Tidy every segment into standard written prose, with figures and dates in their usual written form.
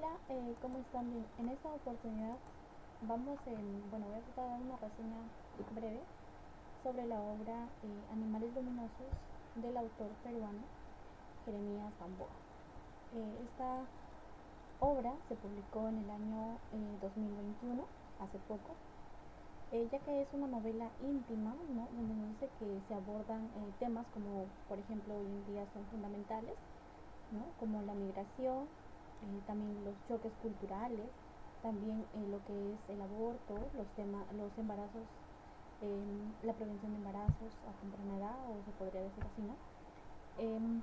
Hola, ¿cómo están? Bien, en esta oportunidad voy a tratar de dar una reseña breve sobre la obra Animales Luminosos del autor peruano Jeremías Gamboa. Esta obra se publicó en el año 2021, hace poco, ya que es una novela íntima, ¿no? Donde nos dice que se abordan temas como, por ejemplo, hoy en día son fundamentales, ¿no? Como la migración, también los choques culturales, también lo que es el aborto, los embarazos, la prevención de embarazos a temprana edad, o se podría decir así, ¿no? Eh,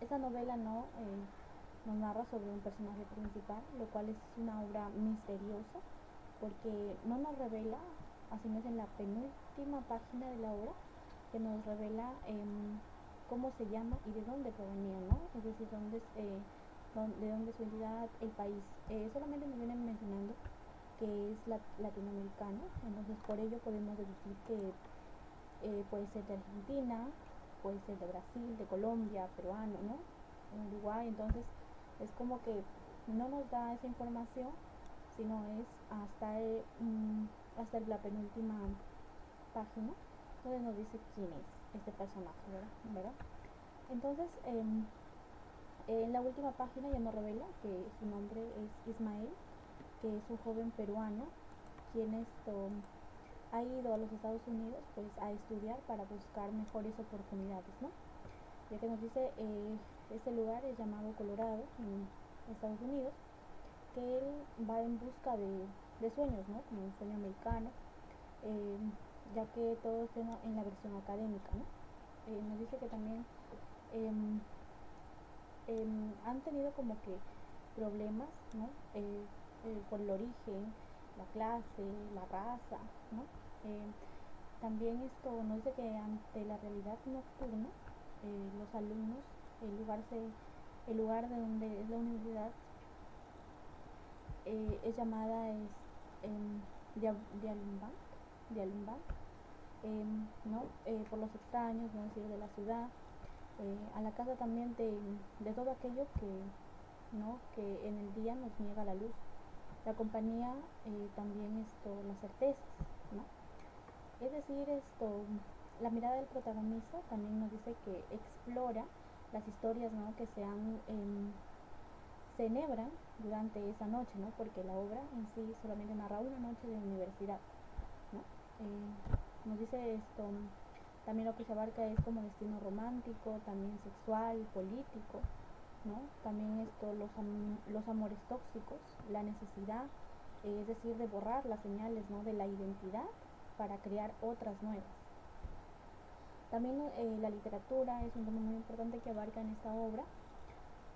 Esta novela nos narra sobre un personaje principal, lo cual es una obra misteriosa, porque no nos revela, así no es en la penúltima página de la obra, que nos revela cómo se llama y de dónde provenía, ¿no? Es decir, de dónde es su entidad, el país. Solamente nos vienen mencionando que es latinoamericano, entonces por ello podemos deducir que puede ser de Argentina, puede ser de Brasil, de Colombia, peruano, ¿no? Uruguay, entonces es como que no nos da esa información, sino es hasta la penúltima página donde nos dice quién es este personaje, ¿verdad? Entonces, en la última página ya nos revela que su nombre es Ismael, que es un joven peruano quien ha ido a los Estados Unidos pues a estudiar para buscar mejores oportunidades, ¿no? Ya que nos dice este lugar es llamado Colorado en Estados Unidos, que él va en busca de sueños, ¿no? Como un sueño americano, eh, ya que todo está en la versión académica, ¿no? Nos dice que también eh, han tenido como que problemas, ¿no? Por el origen, la clase, la raza, ¿no? Eh, También esto nos dice que ante la realidad nocturna, los alumnos, el lugar de donde es la universidad, es llamada de Alumbank, ¿no? Por los extraños, no decir, de la ciudad, a la casa también de todo aquello ¿no? que en el día nos niega la luz. La compañía, también las certezas, ¿no? Es decir, la mirada del protagonista también nos dice que explora las historias, ¿no? que se enhebran durante esa noche, ¿no? Porque la obra en sí solamente narra una noche de universidad, ¿no? Nos dice también lo que se abarca es como destino romántico, también sexual, político, ¿no? También los amores tóxicos, la necesidad, es decir, de borrar las señales, ¿no? de la identidad para crear otras nuevas. También la literatura es un tema muy importante que abarca en esta obra,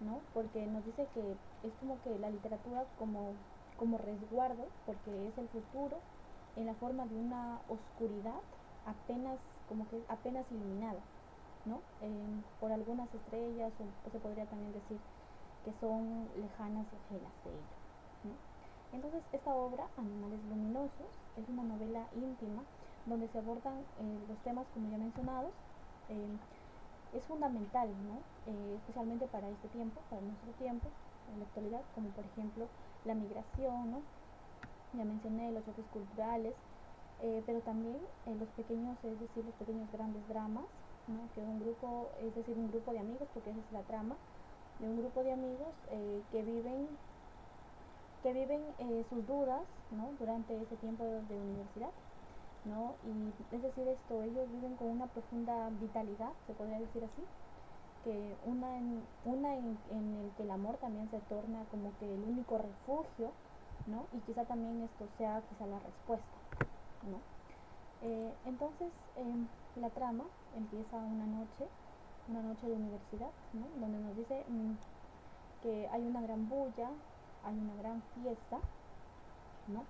¿no? Porque nos dice que es como que la literatura como resguardo, porque es el futuro en la forma de una oscuridad apenas iluminada, ¿no? Por algunas estrellas, o se podría también decir que son lejanas y ajenas de ella, ¿no? Entonces, esta obra, Animales Luminosos, es una novela íntima donde se abordan los temas como ya mencionados. Eh, es fundamental, ¿no? Especialmente para este tiempo, para nuestro tiempo, en la actualidad, como por ejemplo la migración, ¿no? Ya mencioné los choques culturales, pero también los pequeños, es decir, los pequeños grandes dramas, ¿no? Que un grupo de amigos, porque esa es la trama, de un grupo de amigos que viven sus dudas, ¿no? Durante ese tiempo de universidad, ¿no? Y es decir, ellos viven con una profunda vitalidad, se podría decir así, que en el que el amor también se torna como que el único refugio, ¿no? Y quizá también esto sea quizá la respuesta, ¿no? Entonces, la trama empieza una noche de universidad, ¿no? Donde nos dice que hay una gran bulla, hay una gran fiesta, ¿no?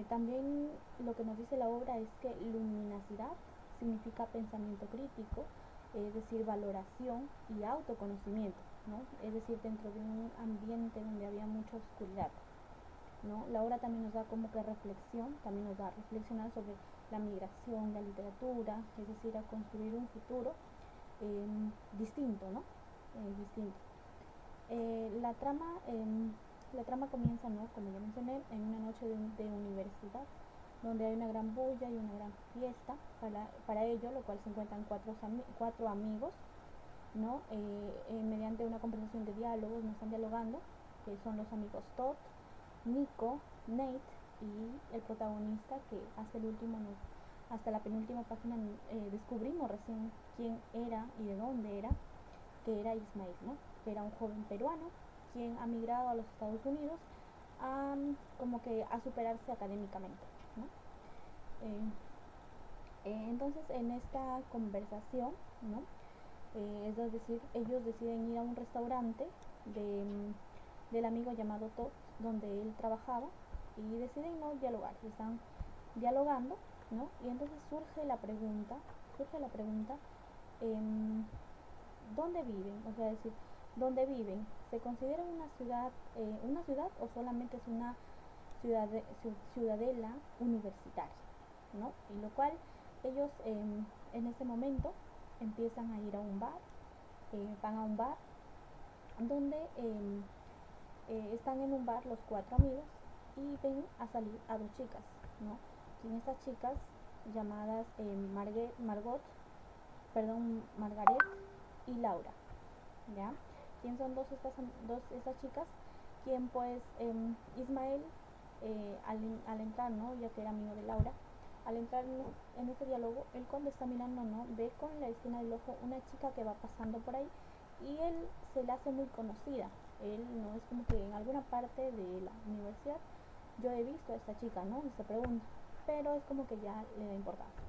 También lo que nos dice la obra es que luminosidad significa pensamiento crítico, es decir, valoración y autoconocimiento, ¿no? Es decir, dentro de un ambiente donde había mucha oscuridad, ¿no? La obra también nos da como que reflexión, también nos da a reflexionar sobre la migración, la literatura, es decir, a construir un futuro distinto, ¿no? Distinto. la trama comienza, ¿no? Como ya mencioné, en una noche de universidad, donde hay una gran bulla y una gran fiesta para ello, lo cual se encuentran cuatro amigos, ¿no? Mediante una conversación de diálogos, no están dialogando, que son los amigos Todd, Nico, Nate y el protagonista, que hasta la penúltima página descubrimos recién quién era y de dónde era, que era Ismael, ¿no? Que era un joven peruano quien ha migrado a los Estados Unidos como que a superarse académicamente, ¿no? Entonces en esta conversación, ¿no? Es decir, ellos deciden ir a un restaurante del amigo llamado Todd, donde él trabajaba, y deciden no dialogar, están dialogando, ¿no? Y entonces surge la pregunta, ¿dónde viven? O sea, decir, ¿dónde viven? ¿Se considera una ciudad o solamente es una ciudadela universitaria, ¿no? Y lo cual ellos en ese momento empiezan a ir a un bar, van a un bar donde están en un bar los cuatro amigos y ven a salir a dos chicas, ¿no? Y estas chicas llamadas Margaret y Laura, ¿ya? ¿Quién son estas chicas? Quien pues Ismael al entrar, ¿no? Ya que era amigo de Laura, al entrar en ese diálogo, él cuando está mirando, ¿no? Ve con la esquina del ojo una chica que va pasando por ahí y él se le hace muy conocida. Él no es como que en alguna parte de la universidad yo he visto a esta chica, ¿no? Y se pregunta, pero es como que ya le da importancia.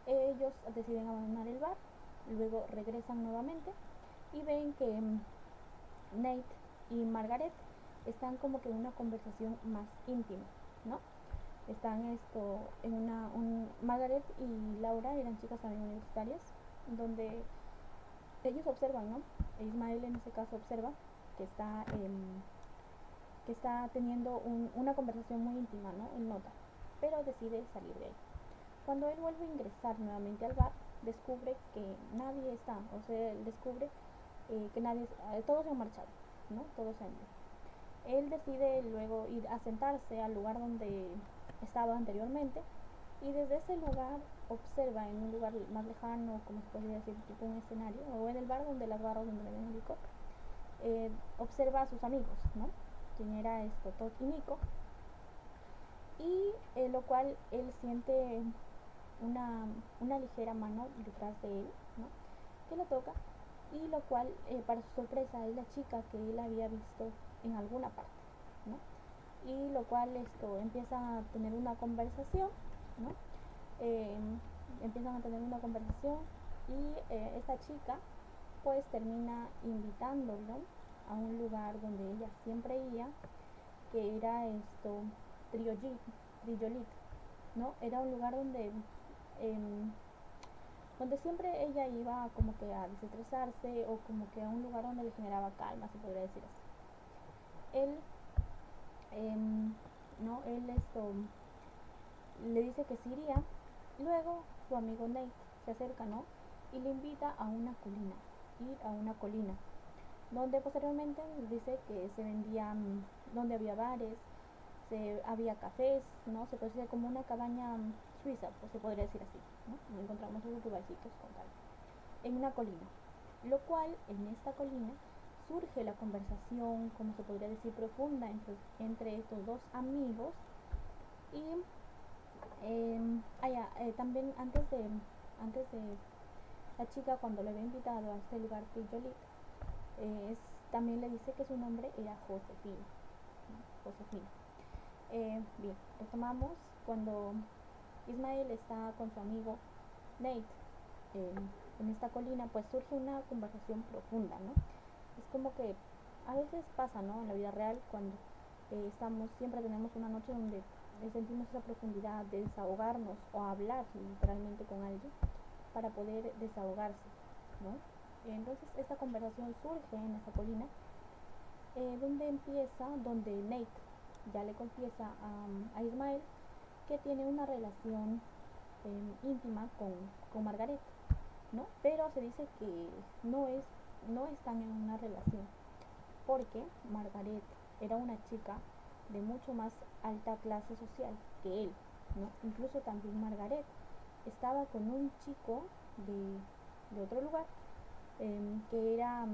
Ellos deciden abandonar el bar, luego regresan nuevamente y ven que Nate y Margaret están como que en una conversación más íntima, ¿no? Están en Margaret y Laura eran chicas también universitarias, donde ellos observan, ¿no? Ismael en ese caso observa que está teniendo una conversación muy íntima, ¿no? Él nota, pero decide salir de ahí. Cuando él vuelve a ingresar nuevamente al bar, descubre que nadie está, o sea, él descubre que todos se han marchado, ¿no? Todos se han ido. Él decide luego ir a sentarse al lugar donde estaba anteriormente y desde ese lugar observa en un lugar más lejano, como se podría decir, tipo un escenario, o en el bar donde las barras donde ven el licor, observa a sus amigos, ¿no? Quien era Todd y Nico, y lo cual él siente una ligera mano detrás de él, ¿no? Que lo toca, y lo cual para su sorpresa es la chica que él había visto en alguna parte, ¿no? Y lo cual empieza a tener una conversación, ¿no? Empiezan a tener una conversación y esta chica pues termina invitándolo a un lugar donde ella siempre iba, que era Triolit, ¿no? Era un lugar donde siempre ella iba como que a desestresarse o como que a un lugar donde le generaba calma, se podría decir así. Él, ¿no? Él le dice que sí iría. Luego su amigo Nate se acerca, ¿no? Y le invita a ir a una colina, donde posteriormente dice que se vendían, donde había bares, había cafés, ¿no? Se puede decir como una cabaña suiza, pues se podría decir así, ¿no? Encontramos esos lugarcitos con calma, en una colina, lo cual en esta colina surge la conversación, como se podría decir, profunda entre estos dos amigos. Y también antes de la chica, cuando le había invitado a este lugar de Jolie, también le dice que su nombre era Josefina, ¿no? Josefina. Bien, retomamos cuando Ismael está con su amigo Nate en esta colina, pues surge una conversación profunda, ¿no? Es como que a veces pasa, ¿no? En la vida real, cuando siempre tenemos una noche donde sentimos esa profundidad de desahogarnos o hablar literalmente con alguien para poder desahogarse, ¿no? Entonces esta conversación surge en esa colina, donde Nate ya le confiesa a Ismael que tiene una relación íntima con Margaret, ¿no? Pero se dice que no están en una relación, porque Margaret era una chica de mucho más alta clase social que él, ¿no? Incluso también Margaret estaba con un chico de otro lugar, eh, que, era,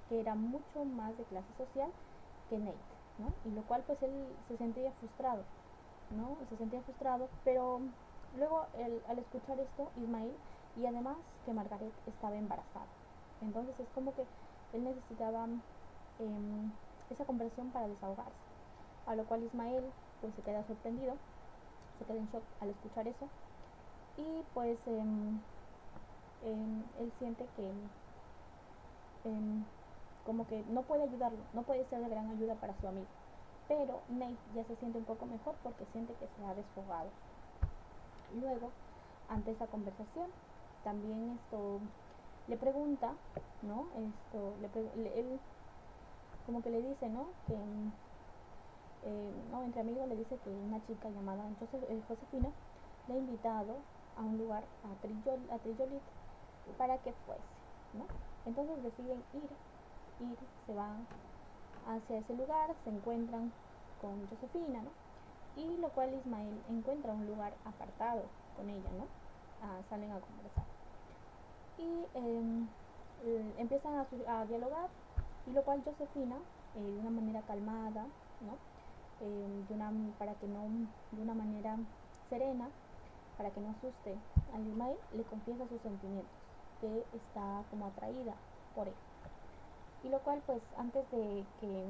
que era mucho más de clase social que Nate, ¿no? Y lo cual pues él se sentía frustrado, ¿no? Se sentía frustrado, pero luego al escuchar esto, Ismael, y además que Margaret estaba embarazada, entonces es como que él necesitaba eh, esa conversación para desahogarse, a lo cual Ismael pues se queda sorprendido, se queda en shock al escuchar eso, y pues él siente que como que no puede ayudarlo, no puede ser de gran ayuda para su amigo, pero Nate ya se siente un poco mejor porque siente que se ha desfogado. Luego, ante esa conversación, también esto le pregunta, ¿no? Él como que le dice, ¿no? Que no, entre amigos le dice que una chica llamada Josefina le ha invitado a un lugar a Trijolit para que fuese, ¿no? Entonces deciden se van hacia ese lugar, se encuentran con Josefina, ¿no? Y lo cual Ismael encuentra un lugar apartado con ella, ¿no? Salen a conversar. Y empiezan a dialogar, y lo cual Josefina, de una manera calmada, ¿no? Para que no, de una manera serena, para que no asuste a Ismael, le confiesa sus sentimientos, que está como atraída por él. Y lo cual pues antes de que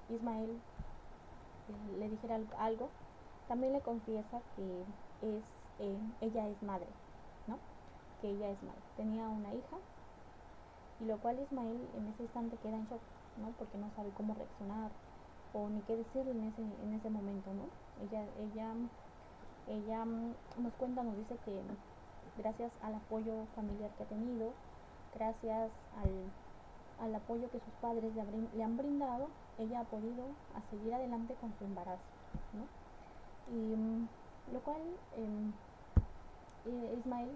Ismael le dijera algo, también le confiesa que ella es madre, ¿no? Que ella es madre. Tenía una hija, y lo cual Ismael en ese instante queda en shock, ¿no? Porque no sabe cómo reaccionar o ni qué decirle en ese momento, ¿no? Ella nos cuenta, nos dice que gracias al apoyo familiar que ha tenido, gracias al apoyo que sus padres le han brindado, ella ha podido seguir adelante con su embarazo, ¿no? Y lo cual Ismael,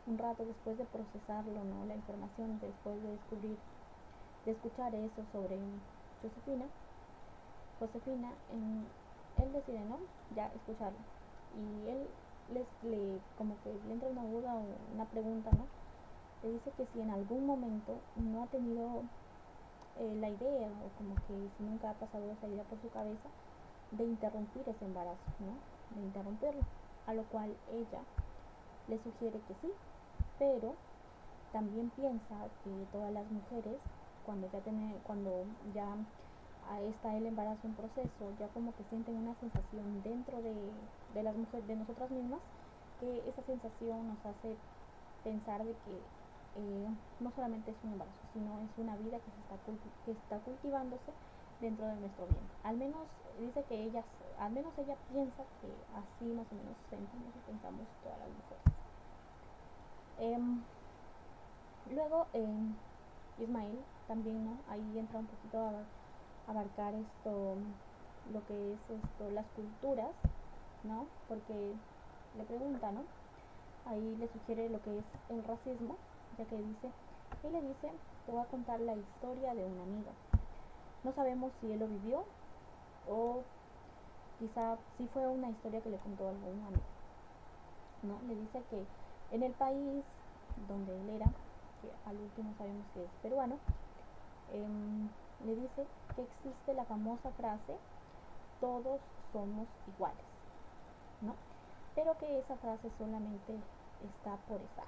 un rato después de procesarlo, ¿no? La información, después de escuchar eso sobre Josefina, él decide, ¿no? Ya escucharlo. Y él como que le entra una duda o una pregunta, ¿no? Le dice que si en algún momento no ha tenido la idea, o como que si nunca ha pasado esa idea por su cabeza, de interrumpir ese embarazo, ¿no? De interrumpirlo. A lo cual ella le sugiere que sí, pero también piensa que todas las mujeres, cuando ya está el embarazo en proceso, ya como que sienten una sensación dentro de las mujeres, de nosotras mismas, que esa sensación nos hace pensar de que no solamente es un embarazo, sino es una vida que está cultivándose dentro de nuestro bien. Al menos dice que al menos ella piensa que así más o menos sentimos y pensamos todas las mujeres. Luego Ismael también, ¿no? Ahí entra un poquito a abarcar lo que es las culturas, ¿no? Porque le pregunta, ¿no? Ahí le sugiere lo que es el racismo, ya que él le dice, te voy a contar la historia de un amigo. No sabemos si él lo vivió o quizá sí fue una historia que le contó algún amigo, ¿no? Le dice que en el país donde él era, que al último sabemos que es peruano, le dice que existe la famosa frase, todos somos iguales, ¿no? Pero que esa frase solamente está por estar,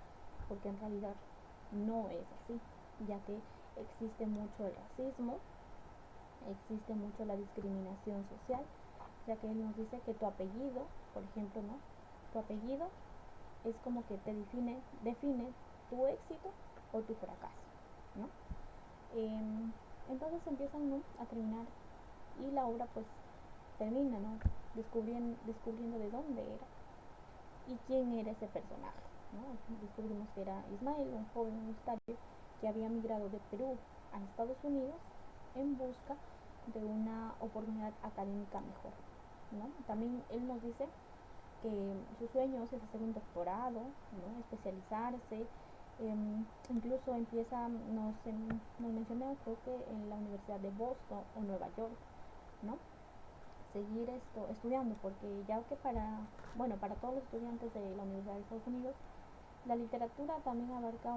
porque en realidad no es así, ya que existe mucho el racismo, existe mucho la discriminación social, ya que él nos dice que tu apellido, por ejemplo, ¿no? Tu apellido es como que te define tu éxito o tu fracaso, ¿no? Entonces empiezan, ¿no? A terminar, y la obra pues termina, ¿no? Descubriendo de dónde era y quién era ese personaje, ¿no? Descubrimos que era Ismael, un joven universitario que había migrado de Perú a Estados Unidos en busca de una oportunidad académica mejor, ¿no? También él nos dice que sus sueños es hacer un doctorado, ¿no? Especializarse Incluso empieza, nos mencioné, creo que en la Universidad de Boston o Nueva York, ¿no? Seguir estudiando, porque ya que para todos los estudiantes de la Universidad de Estados Unidos, la literatura también abarca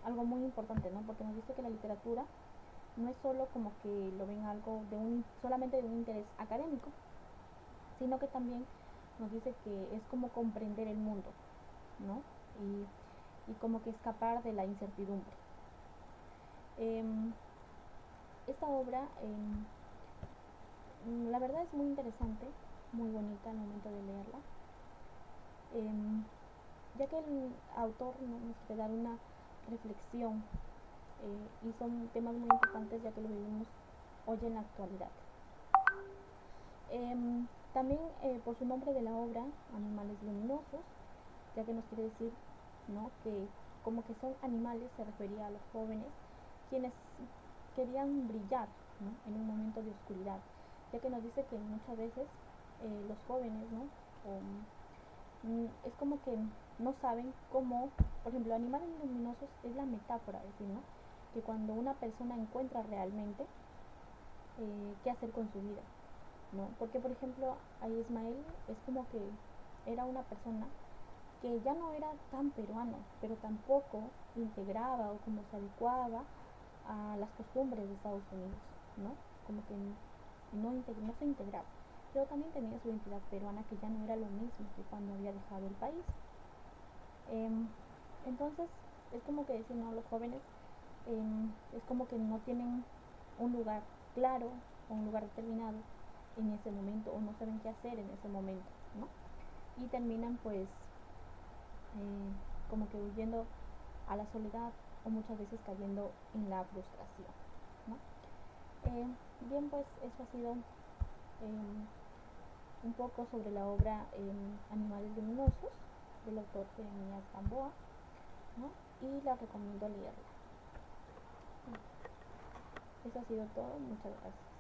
algo muy importante, ¿no? Porque nos dice que la literatura no es solo como que lo ven algo solamente de un interés académico, sino que también nos dice que es como comprender el mundo, ¿no? Y como que escapar de la incertidumbre. Esta obra, la verdad es muy interesante, muy bonita al momento de leerla, ya que el autor nos quiere dar una reflexión y son temas muy importantes ya que lo vivimos hoy en la actualidad. También por su nombre de la obra, Animales Luminosos, ya que nos quiere decir, ¿no?, que como que son animales, se refería a los jóvenes, quienes querían brillar, ¿no?, en un momento de oscuridad, ya que nos dice que muchas veces los jóvenes, ¿no?, es como que no saben cómo, por ejemplo, animales luminosos es la metáfora, es decir, ¿no?, que cuando una persona encuentra realmente qué hacer con su vida, ¿no? Porque, por ejemplo, a Ismael es como que era una persona que ya no era tan peruano, pero tampoco integraba o como se adecuaba a las costumbres de Estados Unidos, ¿no? Como que no se integraba, pero también tenía su identidad peruana que ya no era lo mismo que cuando había dejado el país. Entonces, es como que decir, no, los jóvenes es como que no tienen un lugar claro o un lugar determinado en ese momento o no saben qué hacer en ese momento, ¿no? Y terminan pues como que huyendo a la soledad o muchas veces cayendo en la frustración, ¿no? Bien, pues eso ha sido un poco sobre la obra Animales Luminosos del autor Jeremías Gamboa, ¿no? Y la recomiendo leerla. Eso ha sido todo, muchas gracias.